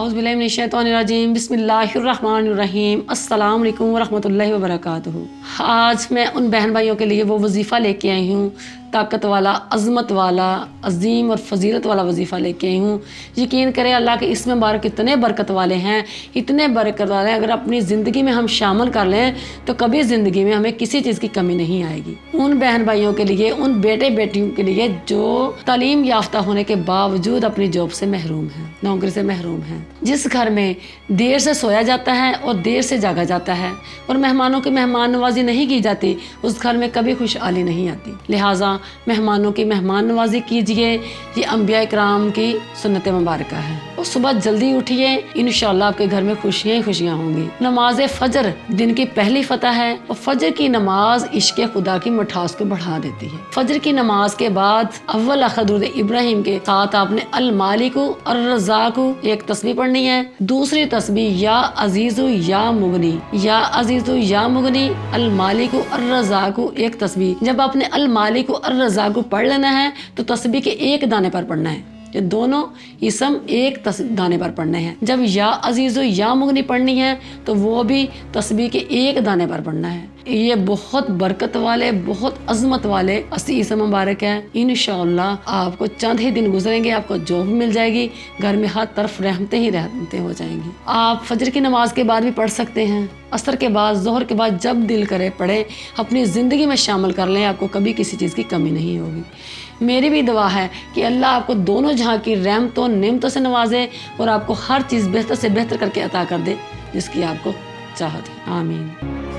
औज़ुबिल्लाहि मिनश्शैतानिर्रजीम बिस्मिल्लाहिर्रहमानिर्रहीम अस्सलाम वालेकुम वरहमतुल्लाहि वबरकातुहू। आज मैं उन बहन भाइयों के लिए वो वजीफ़ा लेके आई हूँ, ताकत वाला, अज़मत वाला, अजीम और फजीलत वाला वजीफ़ा लेके आई हूँ। यकीन करें अल्लाह के इसमें मुबारक इतने बरकत वाले हैं, इतने बरकत वाले हैं, अगर अपनी ज़िंदगी में हम शामिल कर लें तो कभी ज़िंदगी में हमें किसी चीज़ की कमी नहीं आएगी। उन बहन भाइयों के लिए, उन बेटे बेटियों के लिए जो तालीम याफ्ता होने के बावजूद अपनी जॉब से महरूम हैं, नौकरी से महरूम हैं, जिस घर में देर से सोया जाता है और देर से जागा जाता है और मेहमानों की मेहमान नवाजी नहीं की जाती, उस घर में कभी खुशहाली नहीं आती। लिहाजा मेहमानों की मेहमान नवाजी कीजिए, ये अंबिया इकराम की सुन्नत मुबारक है। और सुबह जल्दी उठिए, इंशाअल्लाह आपके घर में खुशियाँ ही खुशियाँ होंगी। नमाज फजर दिन की पहली फतह है और फजर की नमाज इश्क खुदा की मिठास को बढ़ा देती है। फजर की नमाज के बाद अव्वल आखिर दुरूद इब्राहिम के साथ आपने अल मालिकु अर रज़ाकु एक तस्बीह पढ़नी है। दूसरी तस्बीह या अजीजु या मुगनी, या अजीजु या मुगनी, अल मालिकु अर रज़ाकु एक तस्बीह। जब आपने अल मालिकु अर रज़ाकु पढ़ लेना है तो तस्बीह के एक दाने पर पढ़ना है। ये दोनों इसम एक दाने पर पढ़ने हैं। जब या अजीज़ो या मुगनी पढ़नी है तो वो भी तस्बीह के एक दाने पर पढ़ना है। ये बहुत बरकत वाले, बहुत अजमत वाले 80 इसम मुबारक है। इंशाअल्लाह आपको चंद ही दिन गुजरेंगे, आपको जॉब मिल जाएगी, घर में हर तरफ रहमतें ही रहमतें हो जाएंगी। आप फजर की नमाज के बाद भी पढ़ सकते हैं, असर के बाद, जोहर के बाद, जब दिल करे पढ़े, अपनी ज़िंदगी में शामिल कर लें, आपको कभी किसी चीज़ की कमी नहीं होगी। मेरी भी दुआ है कि अल्लाह आपको दोनों जहाँ की रहमतों नेमतों से नवाजे और आपको हर चीज़ बेहतर से बेहतर करके अता कर दे जिसकी आपको चाहत है। आमीन।